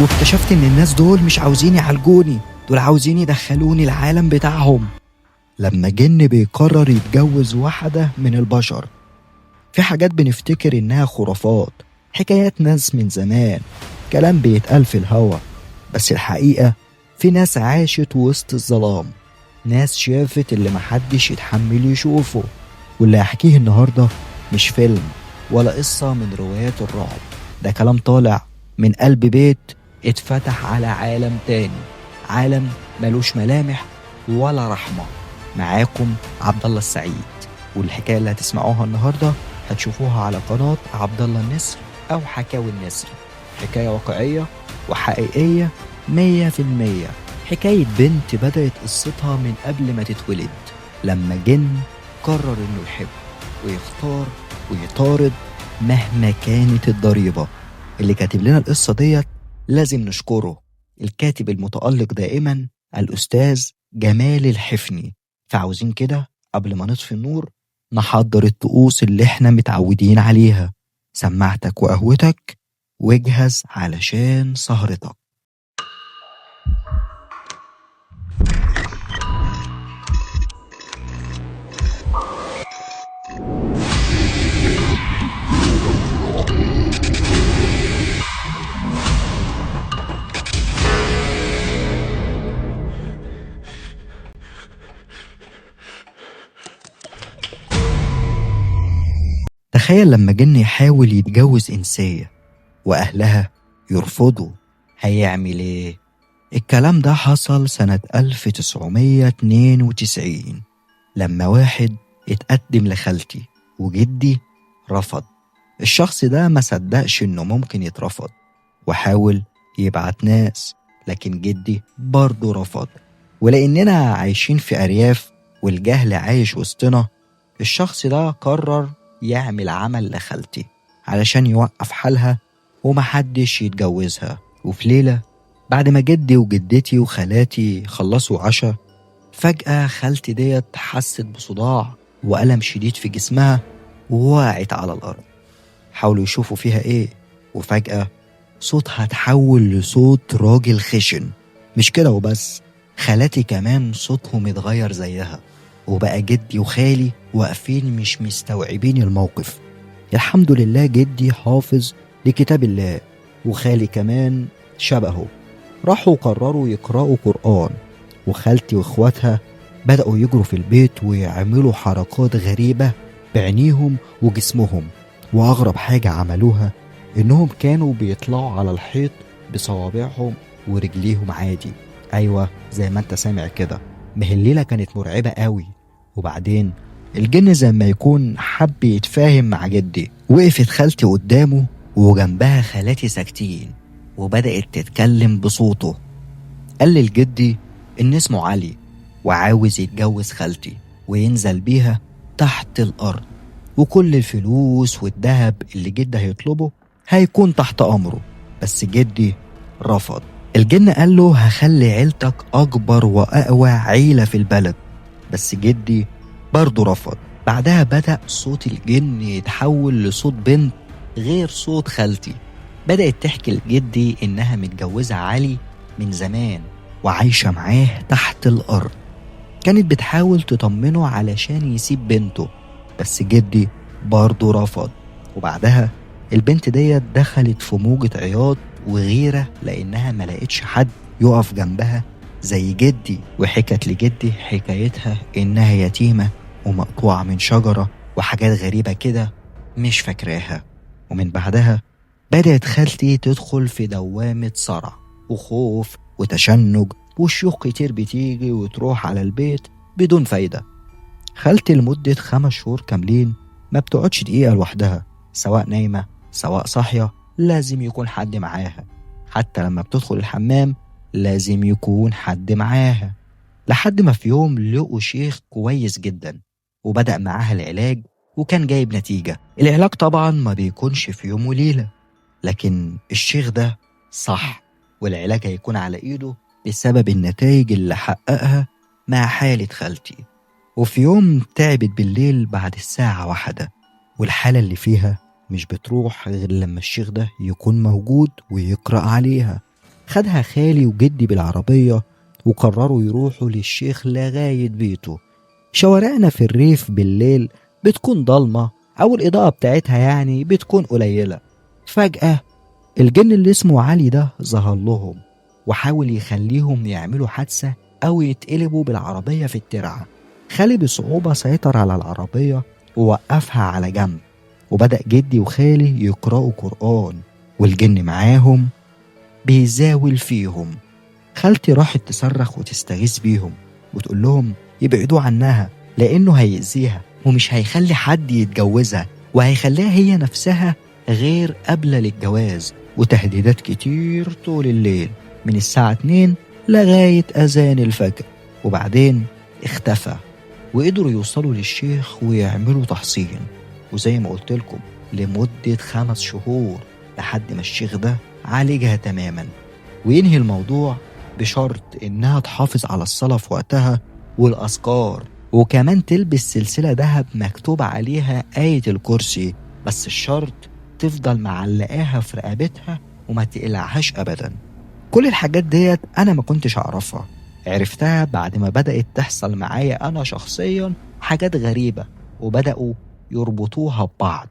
واكتشفت ان الناس دول مش عاوزين يعالجوني، دول عاوزين يدخلوني العالم بتاعهم. لما جن بيقرر يتجوز واحدة من البشر، في حاجات بنفتكر انها خرافات، حكايات ناس من زمان، كلام بيتقال في الهوا. بس الحقيقة في ناس عاشت وسط الظلام، ناس شافت اللي محدش يتحمل يشوفه. واللي هحكيه النهاردة مش فيلم ولا قصة من روايات الرعب، ده كلام طالع من قلب بيت اتفتح على عالم تاني، عالم ملوش ملامح ولا رحمة. معاكم عبد الله السعيد، والحكاية اللي هتسمعوها النهاردة هتشوفوها على قناة عبد الله النسر أو حكاوي النسر. حكاية واقعية وحقيقية 100%. حكاية بنت بدأت قصتها من قبل ما تتولد، لما جن قرر إنه يحب ويختار ويطارد مهما كانت الضريبة. اللي كاتب لنا القصة ديت لازم نشكره، الكاتب المتألق دائما الأستاذ جمال الحفني. فعاوزين كده قبل ما نطفي النور نحضر الطقوس اللي احنا متعودين عليها، سماعتك وقهوتك، واجهز علشان سهرتك. تخيل لما جن يحاول يتجوز إنسية وأهلها يرفضوا، هيعمل إيه؟ الكلام ده حصل سنة 1992 لما واحد اتقدم لخالتي وجدي رفض. الشخص ده ما صدقش إنه ممكن يترفض وحاول يبعت ناس، لكن جدي برضه رفض. ولأننا عايشين في أرياف والجهل عايش وسطنا، الشخص ده قرر يعمل عمل لخالتي علشان يوقف حالها ومحدش يتجوزها. وفي ليلة بعد ما جدي وجدتي وخالاتي خلصوا عشاء، فجأة خالتي ديت حست بصداع وألم شديد في جسمها ووقعت على الأرض. حاولوا يشوفوا فيها إيه، وفجأة صوتها تحول لصوت راجل خشن. مش كده وبس، خالاتي كمان صوتهم اتغير زيها، وبقى جدي وخالي واقفين مش مستوعبين الموقف. الحمد لله جدي حافظ لكتاب الله، وخالي كمان شبهه. راحوا قرروا يقرأوا قرآن، وخالتي واخواتها بدأوا يجروا في البيت ويعملوا حركات غريبة بعينيهم وجسمهم. وأغرب حاجة عملوها إنهم كانوا بيطلعوا على الحيط بصوابعهم ورجليهم عادي. أيوة زي ما انت سامع كده. الليلة كانت مرعبة قوي. وبعدين الجن زي ما يكون حب يتفاهم مع جدي، وقفت خالتي قدامه وجنبها خالاتي ساكتين، وبدأت تتكلم بصوته. قال لجدي إن اسمه علي وعاوز يتجوز خالتي وينزل بيها تحت الأرض، وكل الفلوس والذهب اللي جدي هيطلبه هيكون تحت أمره. بس جدي رفض. الجن قال له هخلي عيلتك أكبر وأقوى عيلة في البلد، بس جدي برضه رفض. بعدها بدأ صوت الجن يتحول لصوت بنت غير صوت خالتي، بدأت تحكي لجدي إنها متجوزة علي من زمان وعايشة معاه تحت الأرض. كانت بتحاول تطمنه علشان يسيب بنته، بس جدي برضه رفض. وبعدها البنت ديت دخلت في موجة عياط وغيرة لأنها ملقتش حد يقف جنبها زي جدي، وحكت لجدي حكايتها إنها يتيمة ومقطوعة من شجرة وحاجات غريبة كده مش فاكراها. ومن بعدها بدأت خالتي تدخل في دوامة صرع وخوف وتشنج، وشيوخ كتير بتيجي وتروح على البيت بدون فايدة. خالتي لمدة 5 شهور كاملين ما بتقعدش دقيقة لوحدها، سواء نايمة سواء صاحية لازم يكون حد معاها، حتى لما بتدخل الحمام لازم يكون حد معاها. لحد ما في يوم لقوا شيخ كويس جدا وبدأ معاها العلاج، وكان جايب نتيجة. العلاج طبعا ما بيكونش في يوم وليلة، لكن الشيخ ده صح، والعلاج هيكون على ايده بسبب النتائج اللي حققها مع حالة خالتي. وفي يوم تعبت بالليل بعد الساعة 1، والحالة اللي فيها مش بتروح غير لما الشيخ ده يكون موجود ويقرأ عليها. خدها خالي وجدي بالعربية وقرروا يروحوا للشيخ لغاية بيته. شوارعنا في الريف بالليل بتكون ضلمة أو الإضاءة بتاعتها يعني بتكون قليلة. فجأة الجن اللي اسمه علي ده ظهر لهم وحاول يخليهم يعملوا حادثة أو يتقلبوا بالعربية في الترعة. خالي بصعوبة سيطر على العربية ووقفها على جنب، وبدأ جدي وخالي يقرأوا قرآن والجن معاهم بيزاول فيهم. خالتي راحت تصرخ وتستغيث بيهم وتقول لهم يبعدوا عنها لأنه هيأذيها ومش هيخلي حد يتجوزها وهيخليها هي نفسها غير قابلة للجواز، وتهديدات كتير طول الليل من الساعة 2 لغاية أذان الفجر. وبعدين اختفى وقدروا يوصلوا للشيخ ويعملوا تحصين، وزي ما قلت لكم لمدة 5 شهور لحد ما الشيخ ده عالجها تماما وينهي الموضوع، بشرط إنها تحافظ على الصلاة في وقتها والأذكار، وكمان تلبس سلسلة دهب مكتوب عليها آية الكرسي، بس الشرط تفضل معلقاها في رقبتها وما تقلعهاش أبدا. كل الحاجات ديت أنا ما كنتش أعرفها، عرفتها بعد ما بدأت تحصل معايا أنا شخصيا حاجات غريبة وبدأوا يربطوها ببعض.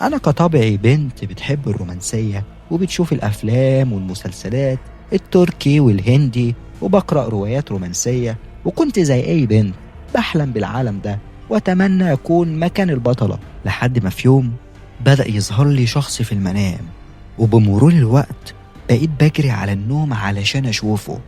أنا كطبعي بنت بتحب الرومانسية وبتشوف الأفلام والمسلسلات التركي والهندي وبقرأ روايات رومانسية، وكنت زي أي بنت بحلم بالعالم ده وأتمنى أكون مكان البطلة، لحد ما في يوم بدأ يظهر لي شخص في المنام، وبمرور الوقت بقيت بجري على النوم علشان أشوفه،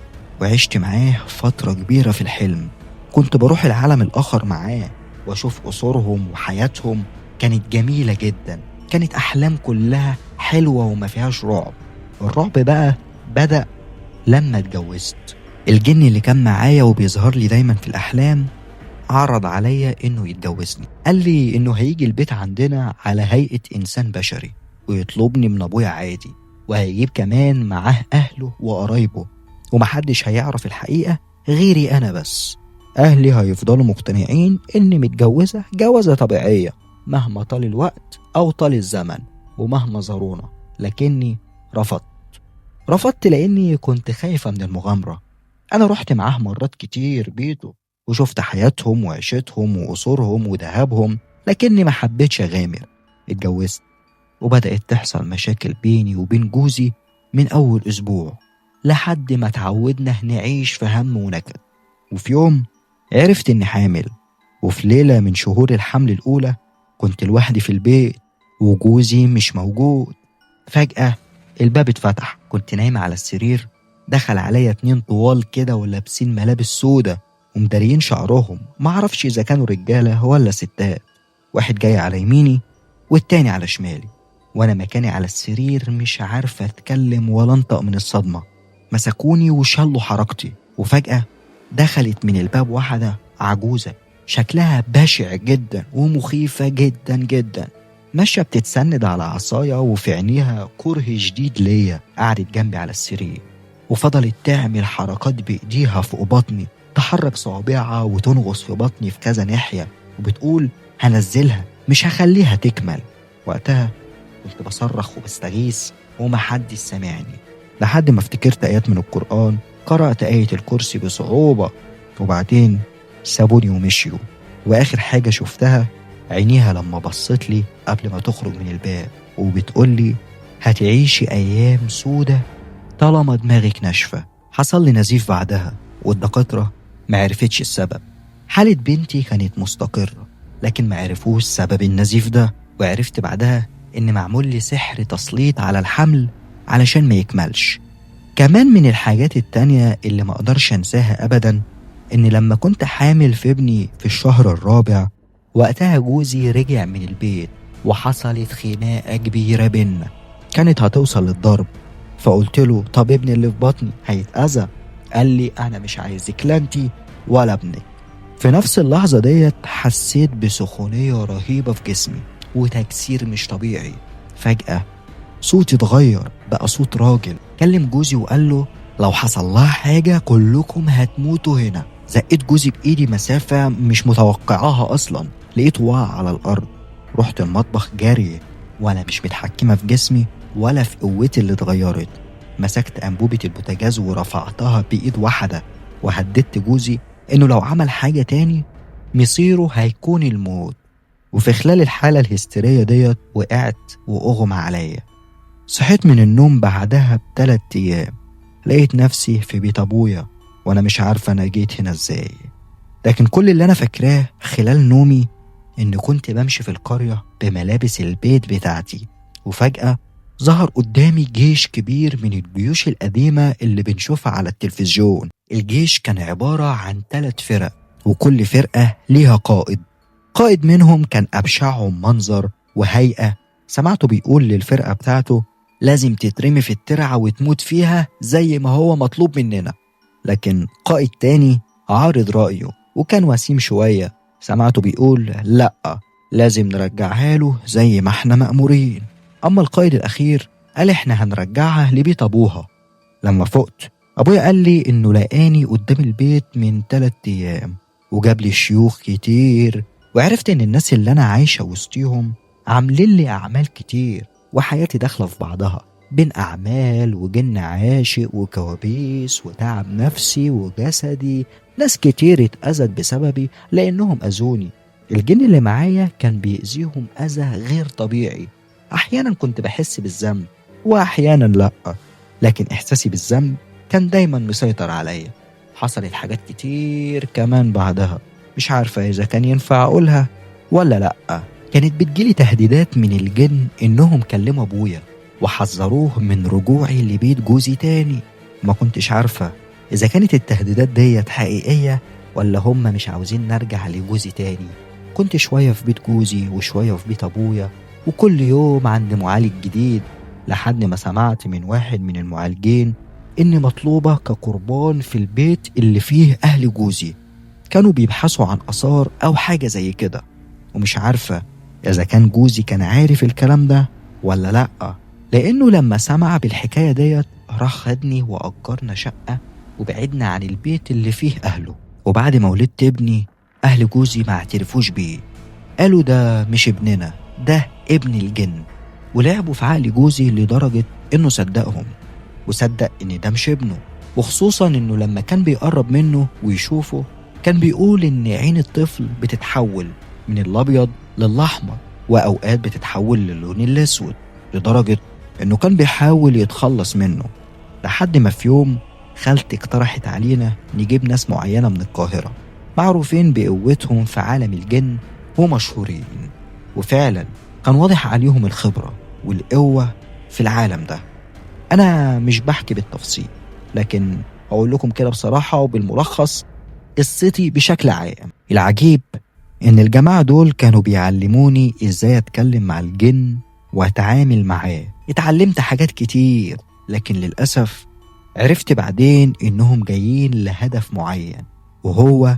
وعشت معاه فترة كبيرة في الحلم. كنت بروح العالم الآخر معاه وأشوف قصورهم وحياتهم، كانت جميلة جدا، كانت أحلام كلها حلوة وما فيهاش رعب. الرعب بقى بدأ لما اتجوزت. الجن اللي كان معايا وبيظهر لي دايما في الأحلام عرض عليا إنه يتجوزني، قال لي إنه هيجي البيت عندنا على هيئة إنسان بشري ويطلبني من أبويا عادي، وهيجيب كمان معاه أهله وقرايبه، ومحدش هيعرف الحقيقة غيري أنا بس. أهلي هيفضلوا مقتنعين إني متجوزة جوازة طبيعية مهما طال الوقت أو طال الزمن ومهما زارونا، لكني رفضت لأني كنت خايفة من المغامرة. أنا رحت معاه مرات كتير بيته وشفت حياتهم وعيشتهم وقصورهم وذهبهم، لكني ما حبيتش أغامر. اتجوزت وبدأت تحصل مشاكل بيني وبين جوزي من أول أسبوع لحد ما تعودنا نعيش في هم ونكد. وفي يوم عرفت إني حامل، وفي ليلة من شهور الحمل الأولى كنت لوحدي في البيت وجوزي مش موجود. فجأة الباب اتفتح، كنت نايمة على السرير، دخل عليا 2 طوال كده ولابسين ملابس سودة ومداريين شعرهم، معرفش إذا كانوا رجالة ولا ستات. واحد جاي على يميني والتاني على شمالي، وأنا مكاني على السرير مش عارفة أتكلم ولا أنطق من الصدمة. مسكوني وشلوا حركتي، وفجأة دخلت من الباب واحدة عجوزة شكلها بشع جدا ومخيفة جدا جدا، ماشية بتتسند على عصاية وفي عينيها كره شديد ليا. قعدت جنبي على السرير وفضلت تعمل حركات بإيديها فوق بطني، تحرك صوابعها وتنغص في بطني في كذا ناحية، وبتقول هنزلها مش هخليها تكمل. وقتها كنت بصرخ وبستغيث ومحدش سمعني، لحد ما افتكرت آيات من القرآن، قرأت آية الكرسي بصعوبة، وبعدين سابوني ومشيوا. وآخر حاجة شفتها عينيها لما بصت لي قبل ما تخرج من الباب وبتقول لي هتعيشي أيام سودة طالما دماغك ناشفة. حصل لي نزيف بعدها والدكاترة ما عرفتش السبب. حالة بنتي كانت مستقرة لكن ما عرفوش سبب النزيف ده، وعرفت بعدها إن معمول لي سحر تسليط على الحمل علشان ما يكملش. كمان من الحاجات التانية اللي ما أقدرش أنساها أبدا إن لما كنت حامل في ابني في الشهر الرابع، وقتها جوزي رجع من البيت وحصلت خناقة كبيرة بينا كانت هتوصل للضرب. فقلت له طب ابني اللي في بطني هيتأذى؟ قال لي أنا مش عايزك لا انتي ولا ابنك. في نفس اللحظة ديت حسيت بسخونية رهيبة في جسمي وتكسير مش طبيعي. فجأة صوتي اتغير بقى صوت راجل، كلم جوزي وقال له لو حصل لها حاجة كلكم هتموتوا هنا. زقيت جوزي بإيدي مسافة مش متوقعاها أصلا، لقيته واقع على الأرض. رحت المطبخ جري وأنا مش متحكمة في جسمي ولا في قوتي اللي اتغيرت. مسكت أنبوبة البوتاجاز ورفعتها بإيد واحدة، وهددت جوزي إنه لو عمل حاجة تاني مصيره هيكون الموت. وفي خلال الحالة الهستيرية ديت وقعت وأغمى عليا. صحيت من النوم بعدها ب3 أيام، لقيت نفسي في بيت أبويا وأنا مش عارفة أنا جيت هنا إزاي. لكن كل اللي أنا فاكراه خلال نومي إن كنت بمشي في القرية بملابس البيت بتاعتي، وفجأة ظهر قدامي جيش كبير من الجيوش القديمة اللي بنشوفها على التلفزيون. الجيش كان عبارة عن 3 فرق، وكل فرقة ليها قائد منهم كان أبشعهم منظر وهيئة. سمعته بيقول للفرقة بتاعته لازم تترمي في الترعة وتموت فيها زي ما هو مطلوب مننا. لكن قائد تاني عارض رأيه وكان وسيم شوية، سمعته بيقول لأ، لازم نرجعها له زي ما احنا مأمورين. أما القائد الأخير قال احنا هنرجعها لبيت أبوها. لما فقت أبويا قال لي إنه لقاني قدام البيت من 3 أيام، وجاب لي شيوخ كتير، وعرفت إن الناس اللي أنا عايشة وسطيهم عاملين لي أعمال كتير، وحياتي داخلة في بعضها بين أعمال وجن عاشق وكوابيس وتعب نفسي وجسدي. ناس كتير اتأذت بسببي لأنهم أذوني. الجن اللي معايا كان بيأذيهم أذى غير طبيعي. أحيانا كنت بحس بالذنب وأحيانا لأ، لكن إحساسي بالذنب كان دايما مسيطر عليا. حصلت حاجات كتير كمان بعدها، مش عارفة إذا كان ينفع أقولها ولا لأ. كانت بتجيلي تهديدات من الجن إنهم كلموا أبويا وحذروه من رجوعي لبيت جوزي تاني. ما كنتش عارفة إذا كانت التهديدات ديت حقيقية ولا هم مش عاوزين نرجع لجوزي تاني. كنت شوية في بيت جوزي وشوية في بيت أبويا، وكل يوم عند معالج جديد، لحد ما سمعت من واحد من المعالجين إني مطلوبة كقربان في البيت اللي فيه أهل جوزي. كانوا بيبحثوا عن آثار أو حاجة زي كده، ومش عارفة إذا كان جوزي كان عارف الكلام ده ولا لأ، لأنه لما سمع بالحكاية ديت راح خدني وأجرنا شقة وبعدنا عن البيت اللي فيه أهله. وبعد ما ولدت ابني أهل جوزي ما اعترفوش بيه، قالوا ده مش ابننا، ده ابن الجن. ولعبوا في عقل جوزي لدرجة إنه صدقهم وصدق إن ده مش ابنه، وخصوصا إنه لما كان بيقرب منه ويشوفه كان بيقول إن عين الطفل بتتحول من الأبيض للأحمر، وأوقات بتتحول للون الأسود، لدرجة إنه كان بيحاول يتخلص منه. لحد ما في يوم خالتي اقترحت علينا نجيب ناس معينة من القاهرة معروفين بقوتهم في عالم الجن ومشهورين، وفعلا كان واضح عليهم الخبرة والقوة في العالم ده. أنا مش بحكي بالتفصيل، لكن أقول لكم كده بصراحة وبالملخص قصتي بشكل عام. العجيب إن الجماعة دول كانوا بيعلموني إزاي أتكلم مع الجن وأتعامل معاه. اتعلمت حاجات كتير، لكن للأسف عرفت بعدين إنهم جايين لهدف معين، وهو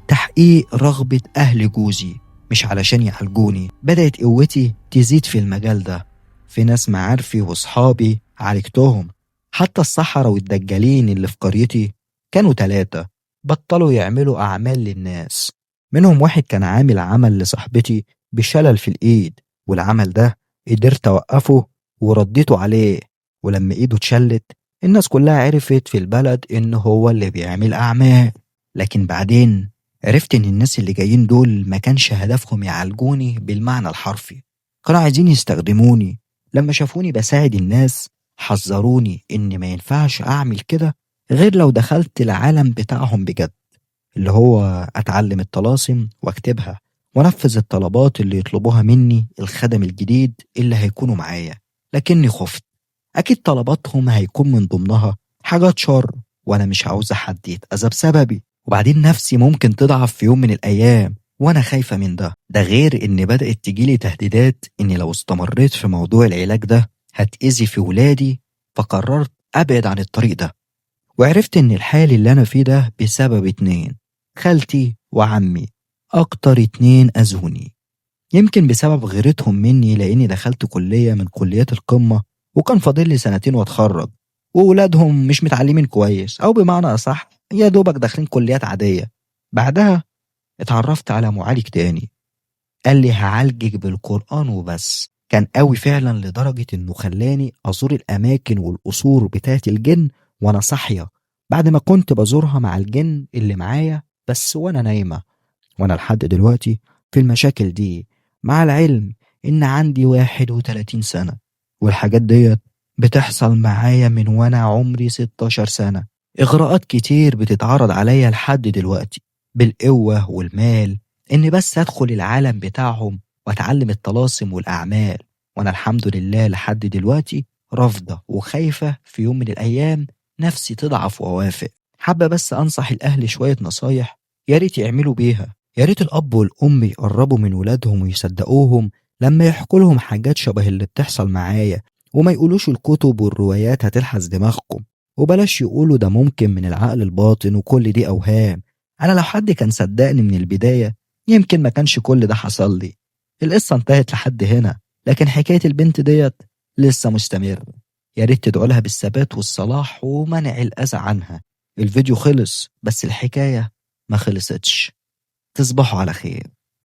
تحقيق رغبة أهل جوزي، مش علشان يعالجوني. بدأت قوتي تزيد في المجال ده، في ناس معارفي وصحابي عالجتهم. حتى السحرة والدجالين اللي في قريتي كانوا 3 بطلوا يعملوا أعمال للناس. منهم واحد كان عامل عمل لصاحبتي بشلل في الإيد، والعمل ده قدرت أوقفه ورديته عليه. ولما إيده اتشلت الناس كلها عرفت في البلد إن هو اللي بيعمل أعمال. لكن بعدين عرفت إن الناس اللي جايين دول ما كانش هدفهم يعالجوني بالمعنى الحرفي، كانوا عايزين يستخدموني. لما شافوني بساعد الناس حذروني إن ما ينفعش أعمل كده غير لو دخلت العالم بتاعهم بجد، اللي هو أتعلم الطلاسم واكتبها ونفذ الطلبات اللي يطلبوها مني الخدم الجديد اللي هيكونوا معايا. لكني خفت، أكيد طلباتهم هيكون من ضمنها حاجات شر، وأنا مش عاوزة حد يتأذى بسببي، وبعدين نفسي ممكن تضعف في يوم من الأيام وأنا خايفة من ده. ده غير إن بدأت تجيلي تهديدات إني لو استمريت في موضوع العلاج ده هتأذي في ولادي، فقررت أبعد عن الطريق ده. وعرفت إن الحال اللي أنا فيه ده بسبب 2، خالتي وعمي، أكتر 2 أذوني، يمكن بسبب غيرتهم مني لأني دخلت كلية من كليات القمة وكان فاضل لي 2 واتخرج، وولادهم مش متعلمين كويس، أو بمعنى أصح يا دوبك داخلين كليات عادية. بعدها اتعرفت على معالج تاني قال لي هعالجك بالقرآن وبس، كان قوي فعلا لدرجة إنه خلاني أزور الأماكن والقصور بتاعت الجن وأنا صاحية، بعد ما كنت بزورها مع الجن اللي معايا بس وأنا نايمة. وأنا لحد دلوقتي في المشاكل دي، مع العلم إن عندي 31 سنة، والحاجات ديت بتحصل معايا من وأنا عمري 16 سنة. إغراءات كتير بتتعرض عليا لحد دلوقتي بالقوة والمال، إني بس أدخل العالم بتاعهم وأتعلم الطلاسم والأعمال. وأنا الحمد لله لحد دلوقتي رافضة وخايفة في يوم من الأيام نفسي تضعف وأوافق. حابة بس أنصح الأهل شوية نصايح يا ريت يعملوا بيها. يا ريت الأب والأم يقربوا من ولادهم ويصدقوهم لما يحكوا لهم حاجات شبه اللي بتحصل معايا، وما يقولوش الكتب والروايات هتلحس دماغكم، وبلاش يقولوا ده ممكن من العقل الباطن وكل دي أوهام. أنا لو حد كان صدقني من البداية يمكن ما كانش كل ده حصل لي. القصة انتهت لحد هنا، لكن حكاية البنت ديت لسه مستمرة. يا ريت تدعوا لها بالثبات والصلاح ومنع الأذى عنها. الفيديو خلص بس الحكاية ما خلصتش. تصبحوا على خير.